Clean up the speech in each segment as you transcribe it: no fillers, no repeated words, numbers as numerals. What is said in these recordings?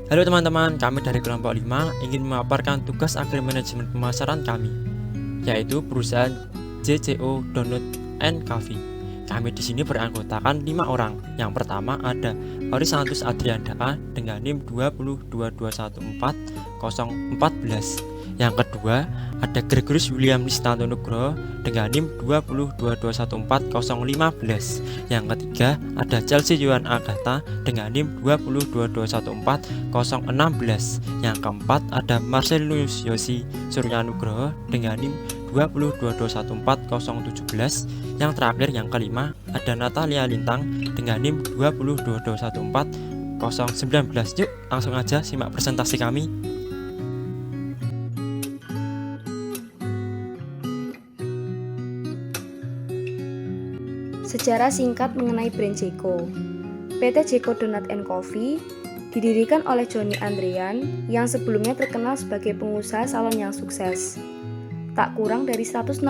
Halo teman-teman, kami dari kelompok 5 ingin memaparkan tugas akhir manajemen pemasaran kami, yaitu perusahaan JCO Donut and Coffee. Kami di sini beranggotakan 5 orang. Yang pertama ada Horisantus Adrianda dengan NIM 202214014. Yang kedua ada Gregorius William Listanto Nugroho dengan NIM 202214015. Yang ketiga ada Chelsea Yuan Agatha dengan NIM 202214016. Yang keempat ada Marcelus Yosi Surya Nugroho dengan NIM 202214017. Yang terakhir yang kelima ada Natalia Lintang dengan NIM 202214019. Yuk langsung aja simak presentasi kami. Sejarah singkat mengenai brand Jeko. PT Jeko Donut & Coffee didirikan oleh Johnny Andrean yang sebelumnya terkenal sebagai pengusaha salon yang sukses. Tak kurang dari 168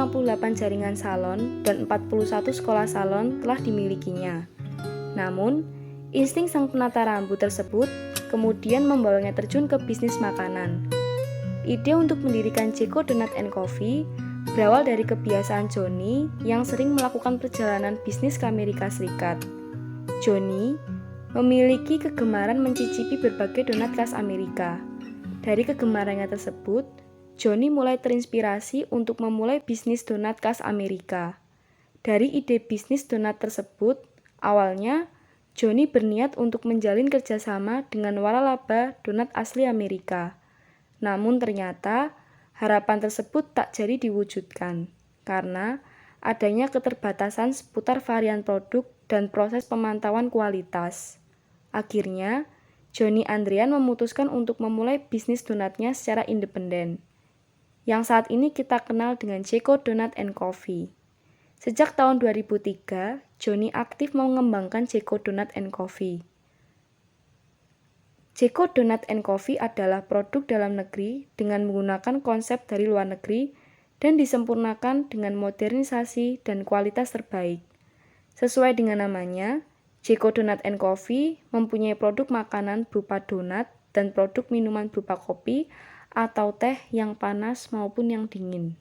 jaringan salon dan 41 sekolah salon telah dimilikinya. Namun, insting sang penata rambut tersebut kemudian membawanya terjun ke bisnis makanan. Ide untuk mendirikan Jeko Donut & Coffee berawal dari kebiasaan Johnny yang sering melakukan perjalanan bisnis ke Amerika Serikat. Johnny memiliki kegemaran mencicipi berbagai donat khas Amerika. Dari kegemarannya tersebut, Johnny mulai terinspirasi untuk memulai bisnis donat khas Amerika. Dari ide bisnis donat tersebut, awalnya Johnny berniat untuk menjalin kerjasama dengan waralaba donat asli Amerika. Namun ternyata harapan tersebut tak jadi diwujudkan karena adanya keterbatasan seputar varian produk dan proses pemantauan kualitas. Akhirnya, Johnny Andrean memutuskan untuk memulai bisnis donatnya secara independen, yang saat ini kita kenal dengan Jeko Donut & Coffee. Sejak tahun 2003, Johnny aktif mengembangkan Jeko Donut & Coffee. Jeko Donut & Coffee adalah produk dalam negeri dengan menggunakan konsep dari luar negeri dan disempurnakan dengan modernisasi dan kualitas terbaik. Sesuai dengan namanya, Jeko Donut & Coffee mempunyai produk makanan berupa donat dan produk minuman berupa kopi atau teh yang panas maupun yang dingin.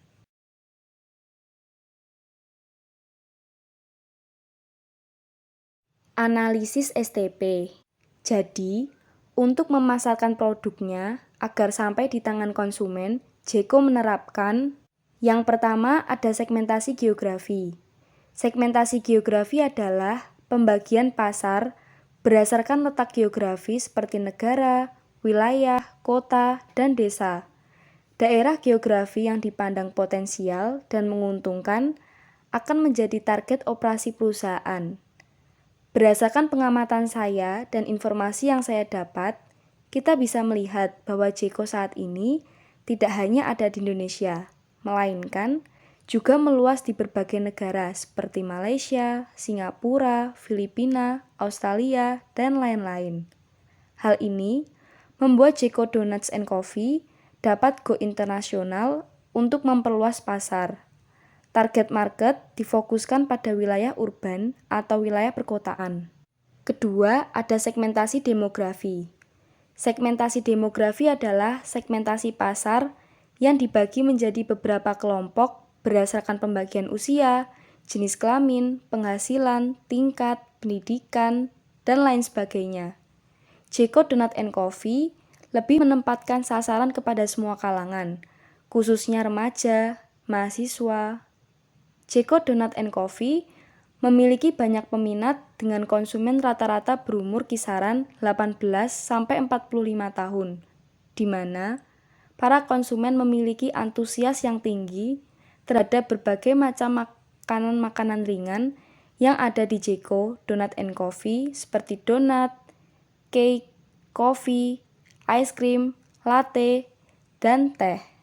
Analisis STP. Jadi, untuk memasarkan produknya agar sampai di tangan konsumen, Jeko menerapkan yang pertama ada segmentasi geografi. Segmentasi geografi adalah pembagian pasar berdasarkan letak geografi seperti negara, wilayah, kota, dan desa. Daerah geografi yang dipandang potensial dan menguntungkan akan menjadi target operasi perusahaan. Berdasarkan pengamatan saya dan informasi yang saya dapat, kita bisa melihat bahwa Jeko saat ini tidak hanya ada di Indonesia, melainkan juga meluas di berbagai negara seperti Malaysia, Singapura, Filipina, Australia, dan lain-lain. Hal ini membuat Jeko Donuts & Coffee dapat go internasional untuk memperluas pasar. Target market difokuskan pada wilayah urban atau wilayah perkotaan. Kedua, ada segmentasi demografi. Segmentasi demografi adalah segmentasi pasar yang dibagi menjadi beberapa kelompok berdasarkan pembagian usia, jenis kelamin, penghasilan, tingkat, pendidikan, dan lain sebagainya. Jeko Donut & Coffee lebih menempatkan sasaran kepada semua kalangan, khususnya remaja, mahasiswa. Jeko Donut & Coffee memiliki banyak peminat dengan konsumen rata-rata berumur kisaran 18-45 tahun, di mana para konsumen memiliki antusias yang tinggi terhadap berbagai macam makanan-makanan ringan yang ada di Jeko Donut & Coffee seperti donat, cake, kopi, ice cream, latte, dan teh.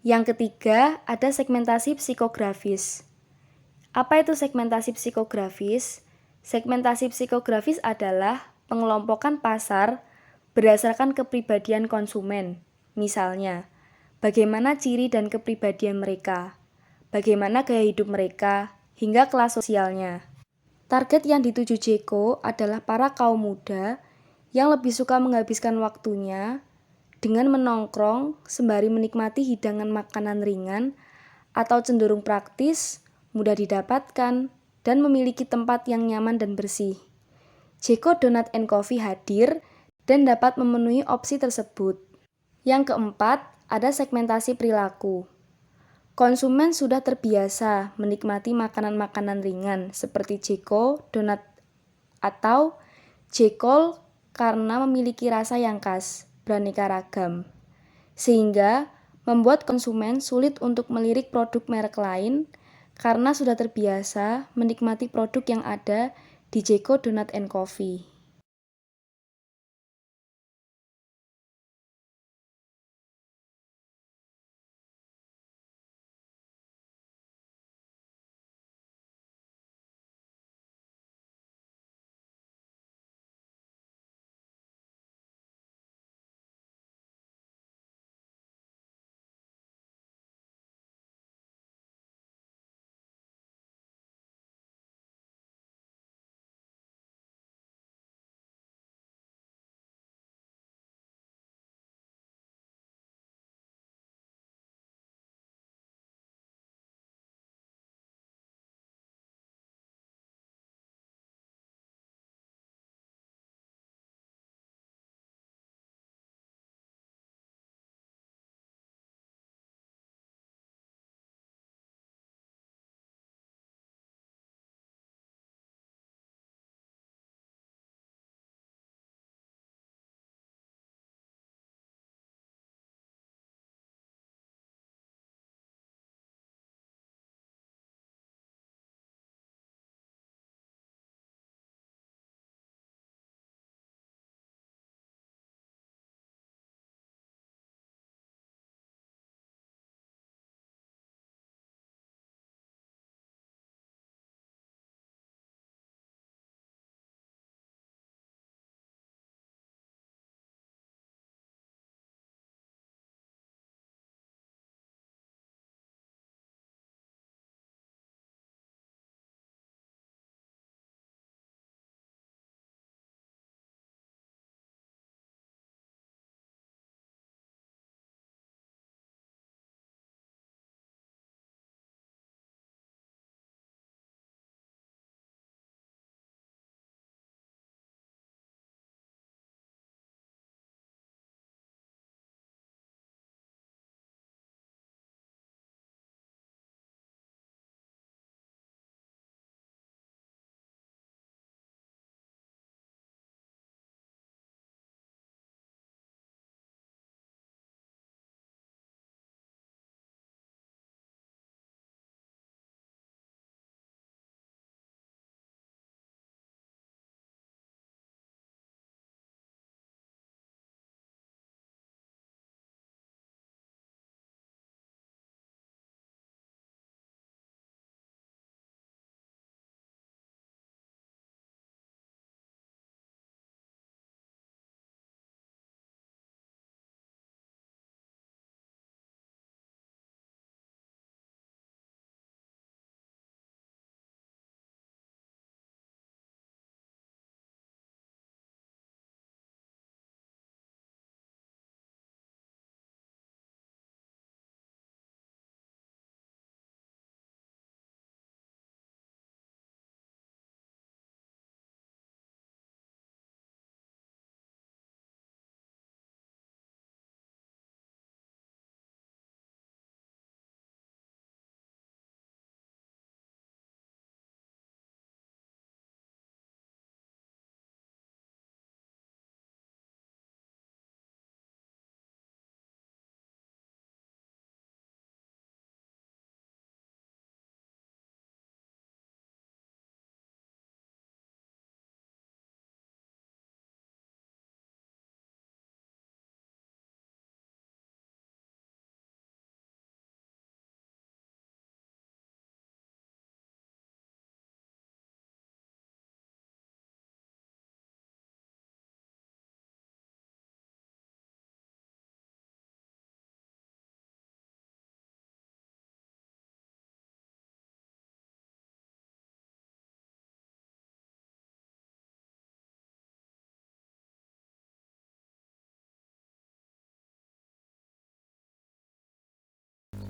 Yang ketiga, ada segmentasi psikografis. Apa itu segmentasi psikografis? Segmentasi psikografis adalah pengelompokan pasar berdasarkan kepribadian konsumen. Misalnya, bagaimana ciri dan kepribadian mereka, bagaimana gaya hidup mereka, hingga kelas sosialnya. Target yang dituju Jeko adalah para kaum muda yang lebih suka menghabiskan waktunya dengan menongkrong sembari menikmati hidangan makanan ringan atau cenderung praktis, mudah didapatkan, dan memiliki tempat yang nyaman dan bersih. Jeko Donut and Coffee hadir dan dapat memenuhi opsi tersebut. Yang keempat, ada segmentasi perilaku. Konsumen sudah terbiasa menikmati makanan-makanan ringan seperti Jeko, donat, atau Jekol karena memiliki rasa yang khas, beraneka ragam. Sehingga membuat konsumen sulit untuk melirik produk merek lain karena sudah terbiasa menikmati produk yang ada di Jeko Donut and Coffee.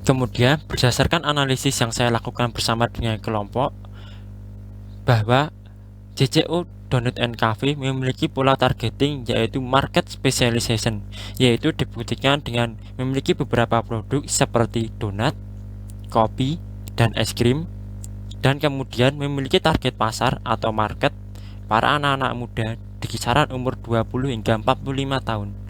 Kemudian berdasarkan analisis yang saya lakukan bersama dengan kelompok, bahwa JCO Donut and Cafe memiliki pola targeting yaitu market specialization, yaitu dibuktikan dengan memiliki beberapa produk seperti donat, kopi, dan es krim, dan kemudian memiliki target pasar atau market para anak-anak muda di kisaran umur 20 hingga 45 tahun.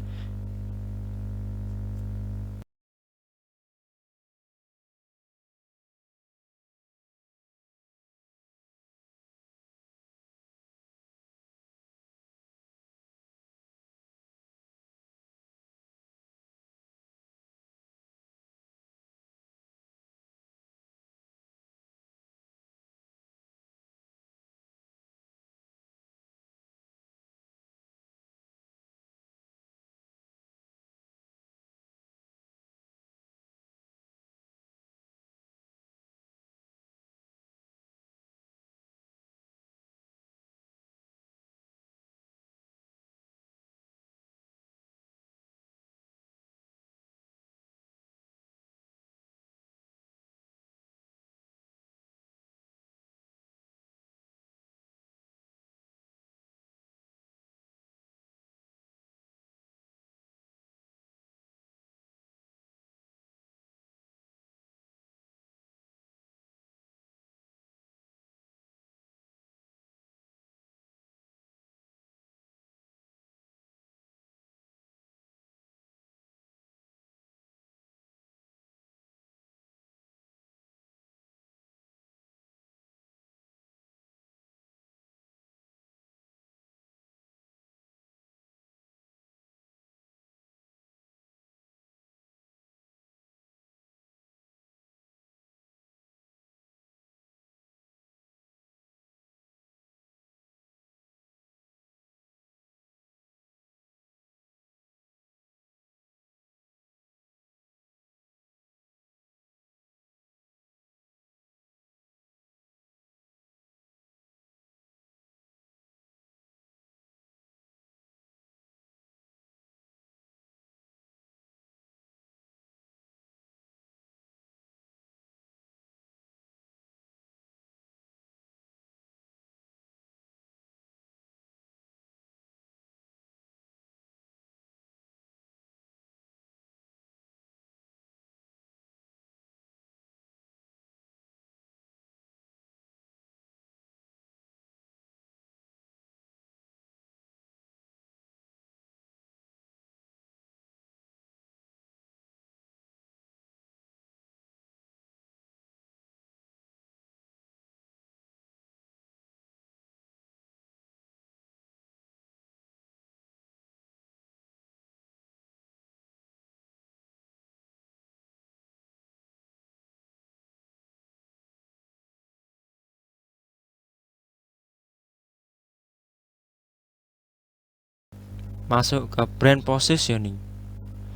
Masuk ke brand positioning.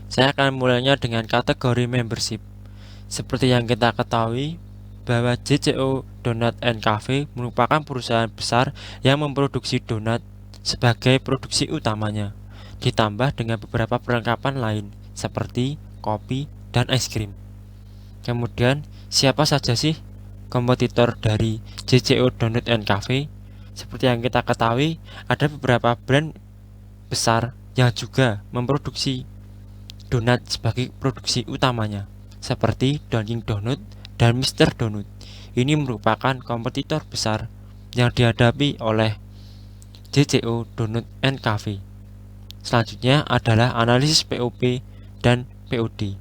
Saya akan mulainya dengan kategori membership. Seperti yang kita ketahui, bahwa JCO Donut and Cafe merupakan perusahaan besar yang memproduksi donat sebagai produksi utamanya, ditambah dengan beberapa perlengkapan lain seperti kopi dan es krim. Kemudian, siapa saja sih kompetitor dari JCO Donut and Cafe? Seperti yang kita ketahui, ada beberapa brand besar yang juga memproduksi donat sebagai produksi utamanya, seperti Dunkin' Donut dan Mr. Donut. Ini merupakan kompetitor besar yang dihadapi oleh JCO Donut and Cafe. Selanjutnya adalah analisis POP dan POD.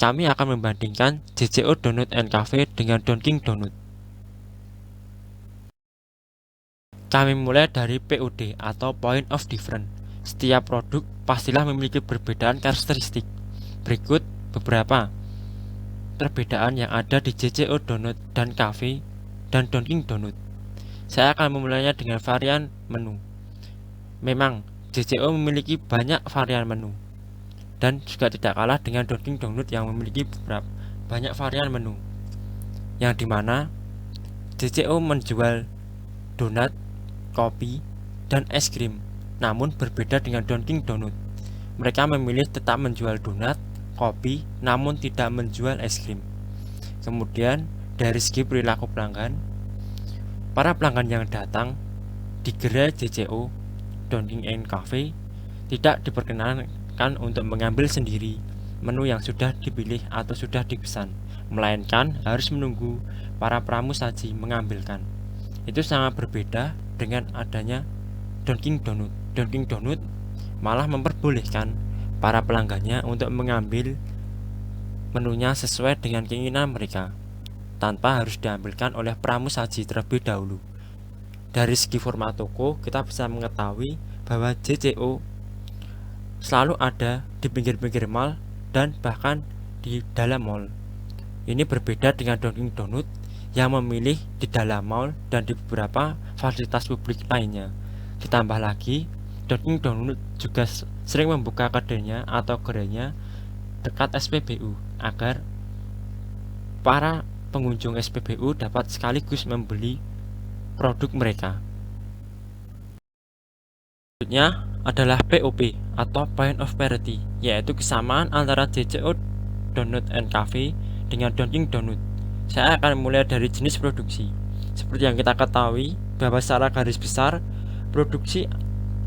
Kami akan membandingkan JCO Donut and Cafe dengan Dunkin' Donut. Kami mulai dari POD atau Point of Difference. Setiap produk pastilah memiliki perbedaan karakteristik. Berikut beberapa perbedaan yang ada di JCO Donut dan Cafe dan Dunkin' Donut. Saya akan memulainya dengan varian menu. Memang JCO memiliki banyak varian menu dan juga tidak kalah dengan Dunkin' Donut yang memiliki beberapa banyak varian menu, yang dimana JCO menjual donat, kopi, dan es krim. Namun berbeda dengan Dunkin' Donut. Mereka memilih tetap menjual donat, kopi namun tidak menjual es krim. Kemudian dari segi perilaku pelanggan, para pelanggan yang datang di gerai JCO Dining and Cafe tidak diperkenankan untuk mengambil sendiri menu yang sudah dipilih atau sudah dipesan, melainkan harus menunggu para pramusaji mengambilkan. Itu sangat berbeda dengan adanya Dunkin' Donut. Dunkin' Donut malah memperbolehkan para pelanggannya untuk mengambil menunya sesuai dengan keinginan mereka, tanpa harus diambilkan oleh pramusaji terlebih dahulu. Dari segi format toko, kita bisa mengetahui bahwa JCO selalu ada di pinggir-pinggir mall dan bahkan di dalam mall. Ini berbeda dengan Dunkin' Donut yang memilih di dalam mall dan di beberapa fasilitas publik lainnya. Ditambah lagi, Dunkin' Donut juga sering membuka kedainya atau gerainya dekat SPBU agar para pengunjung SPBU dapat sekaligus membeli produk mereka. Selanjutnya adalah POP atau Point of Parity, yaitu kesamaan antara JCO Donut and Cafe dengan Dunkin' Donut. Saya akan mulai dari jenis produksi. Seperti yang kita ketahui bahwa secara garis besar produksi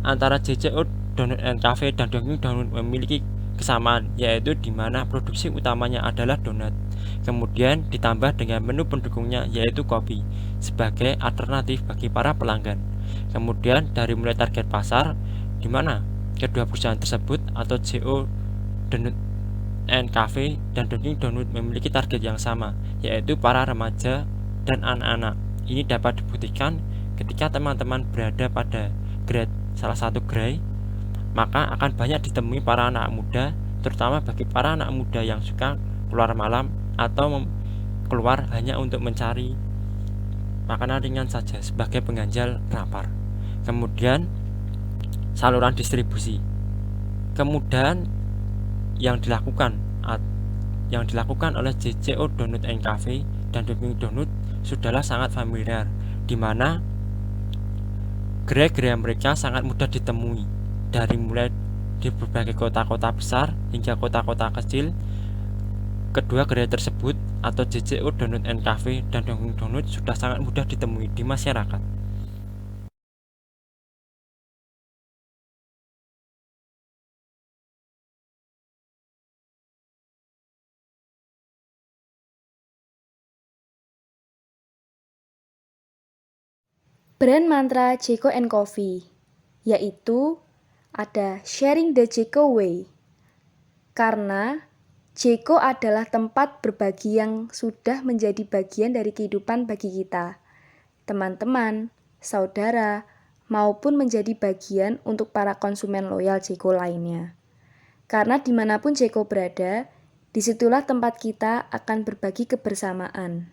antara JCO Donut and Cafe dan Dunkin' Donut memiliki kesamaan, yaitu di mana produksi utamanya adalah donat. Kemudian ditambah dengan menu pendukungnya yaitu kopi sebagai alternatif bagi para pelanggan. Kemudian dari mulai target pasar, di mana kedua perusahaan tersebut atau JCO Donut and Cafe dan Dunkin' Donut memiliki target yang sama, yaitu para remaja dan anak-anak. Ini dapat dibuktikan ketika teman-teman berada pada salah satu gerai, maka akan banyak ditemui para anak muda, terutama bagi para anak muda yang suka keluar malam atau keluar hanya untuk mencari makanan ringan saja sebagai pengganjal lapar. Kemudian saluran distribusi. Kemudian yang dilakukan oleh JCO Donut and Cafe dan Dunkin' Donut sudahlah sangat familiar, di mana gerai-gerai mereka sangat mudah ditemui dari mulai di berbagai kota-kota besar hingga kota-kota kecil. Kedua gerai tersebut atau JCO Donut and Cafe dan Dunkin' Donut sudah sangat mudah ditemui di masyarakat. Brand mantra Jeko and Coffee, yaitu ada Sharing the Jeko Way. Karena Jeko adalah tempat berbagi yang sudah menjadi bagian dari kehidupan bagi kita, teman-teman, saudara, maupun menjadi bagian untuk para konsumen loyal Jeko lainnya. Karena dimanapun Jeko berada, disitulah tempat kita akan berbagi kebersamaan.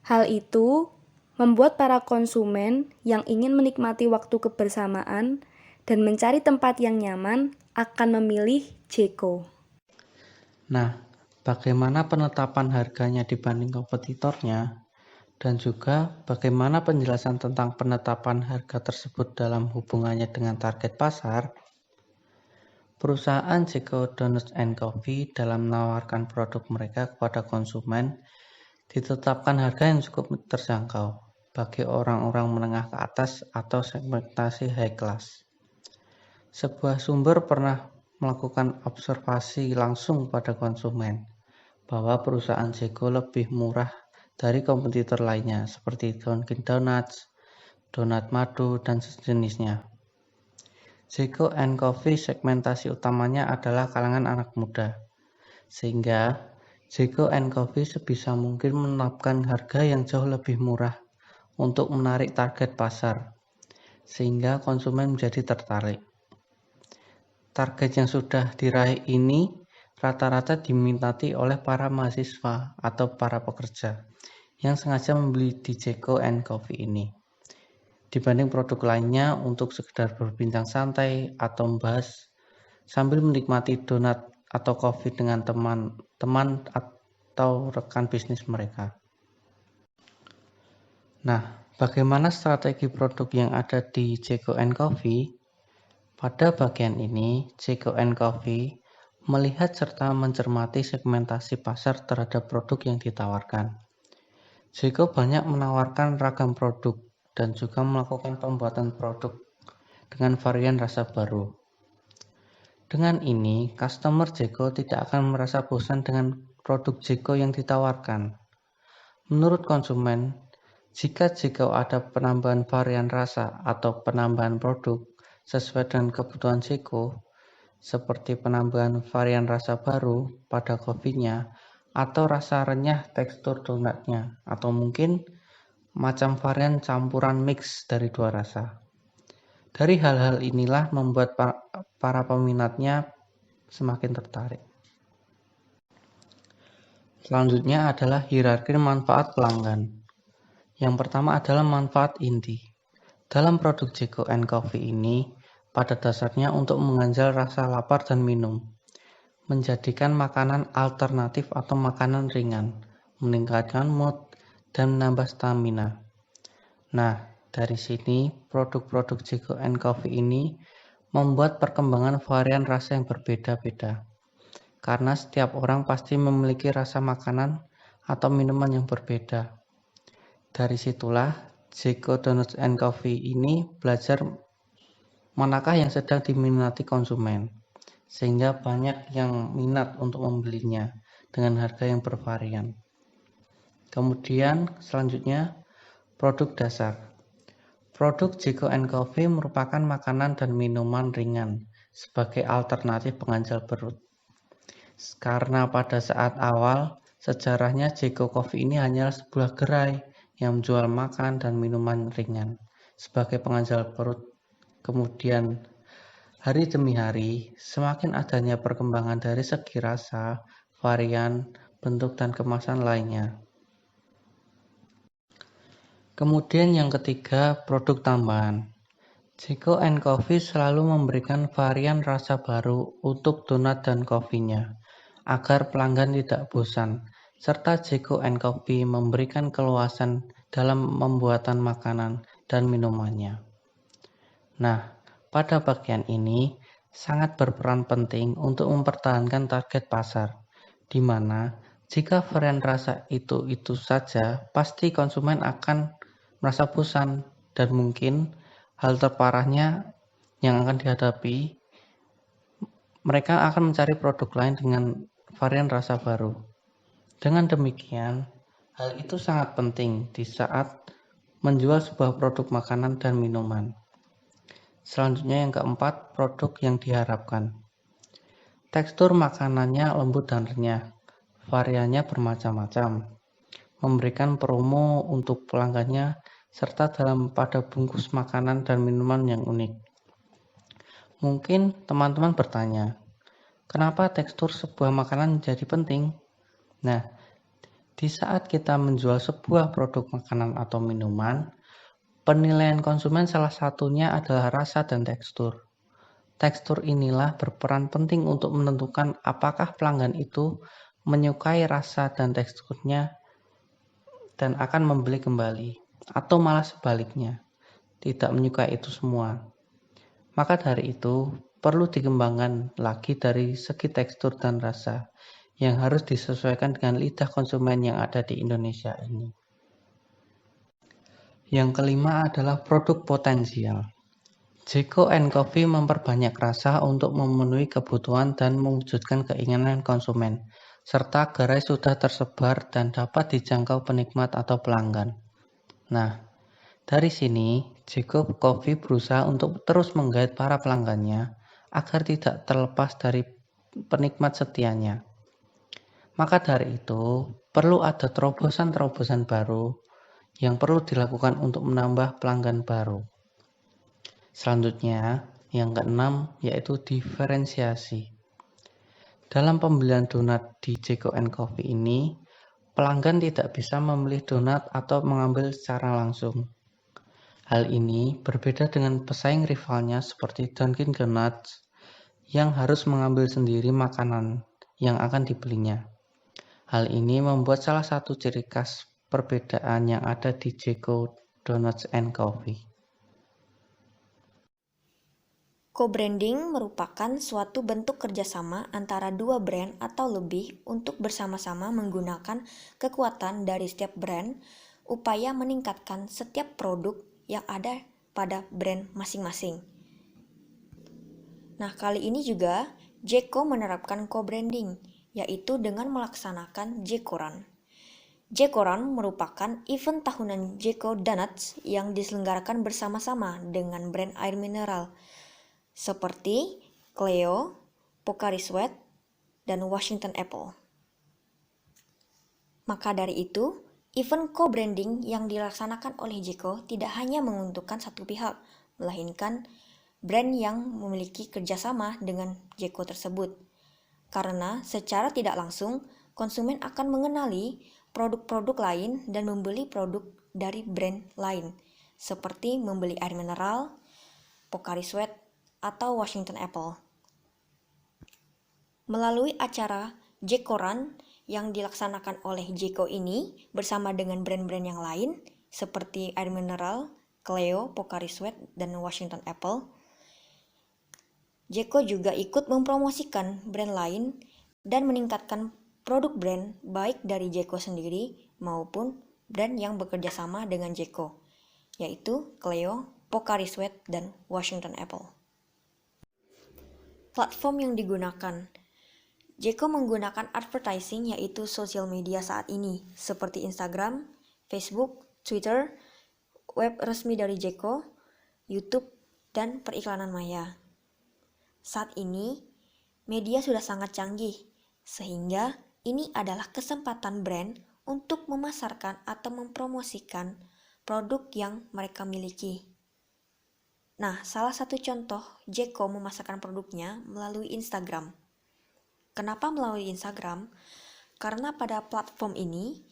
Hal itu membuat para konsumen yang ingin menikmati waktu kebersamaan dan mencari tempat yang nyaman akan memilih Jeko. Nah, bagaimana penetapan harganya dibanding kompetitornya? Dan juga bagaimana penjelasan tentang penetapan harga tersebut dalam hubungannya dengan target pasar? Perusahaan Jeko Donut and Coffee dalam menawarkan produk mereka kepada konsumen ditetapkan harga yang cukup terjangkau bagi orang-orang menengah ke atas atau segmentasi high class. Sebuah sumber pernah melakukan observasi langsung pada konsumen bahwa perusahaan Jeko lebih murah dari kompetitor lainnya seperti Dunkin' Donuts, Donat Madu, dan sejenisnya. Jeko and Coffee segmentasi utamanya adalah kalangan anak muda, sehingga Jeko and Coffee sebisa mungkin menetapkan harga yang jauh lebih murah untuk menarik target pasar, sehingga konsumen menjadi tertarik. Target yang sudah diraih ini rata-rata diminati oleh para mahasiswa atau para pekerja yang sengaja membeli di Jeko and Coffee ini, dibanding produk lainnya untuk sekedar berbincang santai atau membahas sambil menikmati donat atau kopi dengan teman-teman atau rekan bisnis mereka. Nah, bagaimana strategi produk yang ada di Jeko and Coffee? Pada bagian ini, Jeko and Coffee melihat serta mencermati segmentasi pasar terhadap produk yang ditawarkan. Jeko banyak menawarkan ragam produk dan juga melakukan pembuatan produk dengan varian rasa baru. Dengan ini, customer Jeko tidak akan merasa bosan dengan produk Jeko yang ditawarkan. Menurut konsumen, jika Jeko ada penambahan varian rasa atau penambahan produk sesuai dengan kebutuhan Jeko, seperti penambahan varian rasa baru pada kopinya, atau rasa renyah tekstur donatnya, atau mungkin macam varian campuran mix dari dua rasa. Dari hal-hal inilah membuat para peminatnya semakin tertarik. Selanjutnya adalah hierarki manfaat pelanggan. Yang pertama adalah manfaat inti. Dalam produk Jeko & Coffee ini, pada dasarnya untuk mengganjal rasa lapar dan minum, menjadikan makanan alternatif atau makanan ringan, meningkatkan mood, dan menambah stamina. Nah, dari sini produk-produk Jeko & Coffee ini membuat perkembangan varian rasa yang berbeda-beda. Karena setiap orang pasti memiliki rasa makanan atau minuman yang berbeda. Dari situlah Jeko Donuts & Coffee ini belajar manakah yang sedang diminati konsumen, sehingga banyak yang minat untuk membelinya dengan harga yang bervarian. Kemudian selanjutnya produk dasar. Produk Jeko & Coffee merupakan makanan dan minuman ringan sebagai alternatif pengganjal perut. Karena pada saat awal sejarahnya Jeko Coffee ini hanyalah sebuah gerai yang menjual makan dan minuman ringan sebagai pengganjal perut. Kemudian hari demi hari semakin adanya perkembangan dari segi rasa, varian, bentuk dan kemasan lainnya. Kemudian yang ketiga, produk tambahan. Jeko & Coffee selalu memberikan varian rasa baru untuk donat dan kopinya, agar pelanggan tidak bosan, serta Jeko & Coffee memberikan keluasan dalam pembuatan makanan dan minumannya. Nah, pada bagian ini sangat berperan penting untuk mempertahankan target pasar, di mana jika varian rasa itu saja, pasti konsumen akan merasa bosan dan mungkin hal terparahnya yang akan dihadapi, mereka akan mencari produk lain dengan varian rasa baru. Dengan demikian, hal itu sangat penting di saat menjual sebuah produk makanan dan minuman. Selanjutnya yang keempat, produk yang diharapkan. Tekstur makanannya lembut dan renyah, variannya bermacam-macam, memberikan promo untuk pelanggannya, serta dalam pada bungkus makanan dan minuman yang unik. Mungkin teman-teman bertanya, kenapa tekstur sebuah makanan jadi penting? Nah, di saat kita menjual sebuah produk makanan atau minuman, penilaian konsumen salah satunya adalah rasa dan tekstur. Tekstur inilah berperan penting untuk menentukan apakah pelanggan itu menyukai rasa dan teksturnya dan akan membeli kembali, atau malah sebaliknya, tidak menyukai itu semua. Maka dari itu, perlu dikembangkan lagi dari segi tekstur dan rasa yang harus disesuaikan dengan lidah konsumen yang ada di Indonesia ini. Yang kelima adalah produk potensial. Jeko & Coffee memperbanyak rasa untuk memenuhi kebutuhan dan mewujudkan keinginan konsumen, serta gerai sudah tersebar dan dapat dijangkau penikmat atau pelanggan. Nah, dari sini Jeko Coffee berusaha untuk terus menggait para pelanggannya agar tidak terlepas dari penikmat setianya. Maka dari itu, perlu ada terobosan-terobosan baru yang perlu dilakukan untuk menambah pelanggan baru. Selanjutnya, yang keenam yaitu diferensiasi. Dalam pembelian donat di Jeko & Coffee ini, pelanggan tidak bisa memilih donat atau mengambil secara langsung. Hal ini berbeda dengan pesaing rivalnya seperti Dunkin Donuts yang harus mengambil sendiri makanan yang akan dibelinya. Hal ini membuat salah satu ciri khas perbedaan yang ada di Jeko Donuts & Coffee. Co-branding merupakan suatu bentuk kerjasama antara dua brand atau lebih untuk bersama-sama menggunakan kekuatan dari setiap brand, upaya meningkatkan setiap produk yang ada pada brand masing-masing. Nah, kali ini juga Jeko menerapkan co-branding, yaitu dengan melaksanakan Jekoran. Jekoran merupakan event tahunan Jeko Donuts yang diselenggarakan bersama-sama dengan brand air mineral seperti Cleo, Pocari Sweat, dan Washington Apple. Maka dari itu, event co-branding yang dilaksanakan oleh Jeko tidak hanya menguntungkan satu pihak, melainkan brand yang memiliki kerjasama dengan Jeko tersebut. Karena secara tidak langsung, konsumen akan mengenali produk-produk lain dan membeli produk dari brand lain, seperti membeli air mineral, Pocari Sweat, atau Washington Apple. Melalui acara Jekoran yang dilaksanakan oleh Jeko ini bersama dengan brand-brand yang lain seperti air mineral, Cleo, Pocari Sweat, dan Washington Apple, Jeko juga ikut mempromosikan brand lain dan meningkatkan produk brand baik dari Jeko sendiri maupun brand yang bekerja sama dengan Jeko, yaitu Cleo, Pocari Sweat, dan Washington Apple. Platform yang digunakan. Jeko menggunakan advertising yaitu sosial media saat ini seperti Instagram, Facebook, Twitter, web resmi dari Jeko, YouTube, dan periklanan maya. Saat ini, media sudah sangat canggih, sehingga ini adalah kesempatan brand untuk memasarkan atau mempromosikan produk yang mereka miliki. Nah, salah satu contoh Jeko memasarkan produknya melalui Instagram. Kenapa melalui Instagram? Karena pada platform ini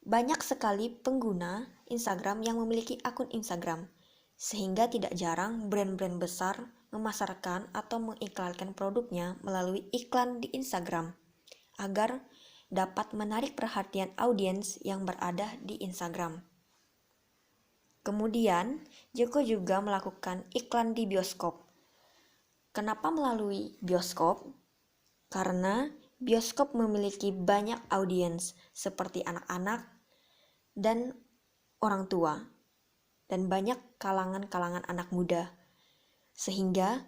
banyak sekali pengguna Instagram yang memiliki akun Instagram, sehingga tidak jarang brand-brand besar memasarkan atau mengiklankan produknya melalui iklan di Instagram, agar dapat menarik perhatian audiens yang berada di Instagram. Kemudian, Jeko juga melakukan iklan di bioskop. Kenapa melalui bioskop? Karena bioskop memiliki banyak audiens seperti anak-anak dan orang tua, dan banyak kalangan-kalangan anak muda, sehingga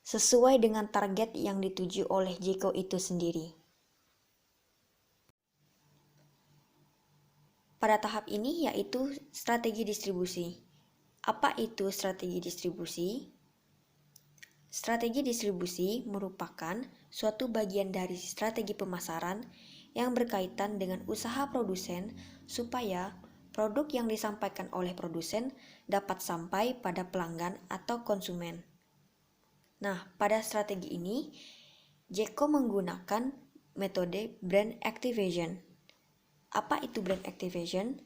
sesuai dengan target yang dituju oleh Jeko itu sendiri. Pada tahap ini yaitu strategi distribusi. Apa itu strategi distribusi? Strategi distribusi merupakan suatu bagian dari strategi pemasaran yang berkaitan dengan usaha produsen supaya produk yang disampaikan oleh produsen dapat sampai pada pelanggan atau konsumen. Nah, pada strategi ini, Jeko menggunakan metode brand activation. Apa itu brand activation?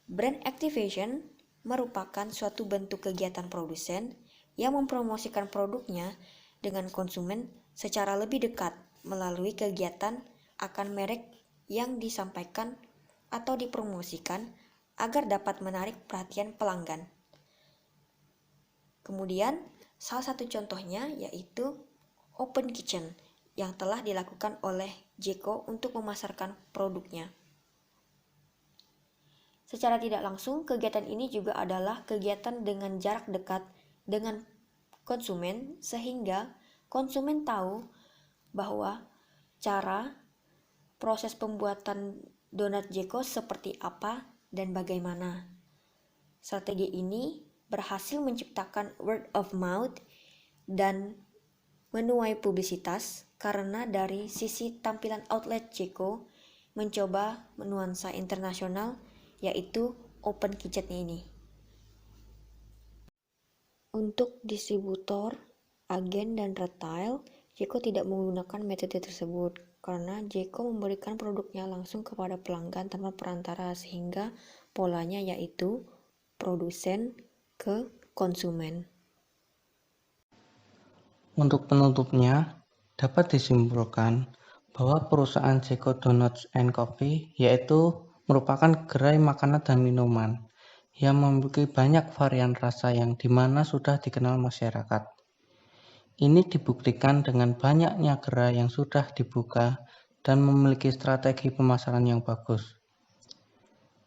Brand activation merupakan suatu bentuk kegiatan produsen yang mempromosikan produknya dengan konsumen secara lebih dekat melalui kegiatan akan merek yang disampaikan atau dipromosikan agar dapat menarik perhatian pelanggan. Kemudian, salah satu contohnya yaitu Open Kitchen yang telah dilakukan oleh Jeko untuk memasarkan produknya. Secara tidak langsung, kegiatan ini juga adalah kegiatan dengan jarak dekat dengan konsumen sehingga konsumen tahu bahwa cara proses pembuatan donat Jeko seperti apa dan bagaimana. Strategi ini berhasil menciptakan word of mouth dan menuai publisitas karena dari sisi tampilan outlet Jeko mencoba menuansa internasional yaitu Open Kitchen ini. Untuk distributor, agen, dan retail, Jeko tidak menggunakan metode tersebut karena Jeko memberikan produknya langsung kepada pelanggan tanpa perantara sehingga polanya yaitu produsen ke konsumen. Untuk penutupnya, dapat disimpulkan bahwa perusahaan Jeko Donuts and Coffee yaitu merupakan gerai makanan dan minuman yang memiliki banyak varian rasa yang dimana sudah dikenal masyarakat. Ini dibuktikan dengan banyaknya gerai yang sudah dibuka dan memiliki strategi pemasaran yang bagus.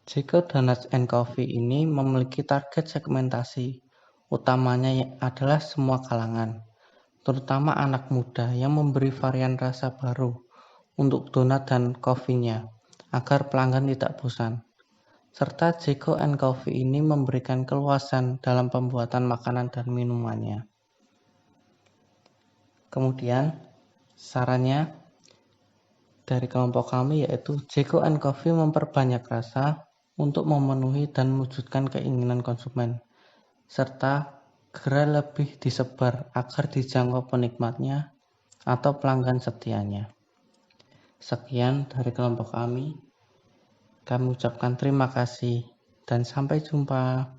Jeko Donuts and Coffee ini memiliki target segmentasi, utamanya adalah semua kalangan, terutama anak muda yang memberi varian rasa baru untuk donat dan kopinya, agar pelanggan tidak bosan. Serta Jeko and Coffee ini memberikan keluasan dalam pembuatan makanan dan minumannya. Kemudian, sarannya dari kelompok kami yaitu Jeko and Coffee memperbanyak rasa untuk memenuhi dan mewujudkan keinginan konsumen, serta gerai lebih disebar agar dijangkau penikmatnya atau pelanggan setianya. Sekian dari kelompok kami. Kami ucapkan terima kasih dan sampai jumpa.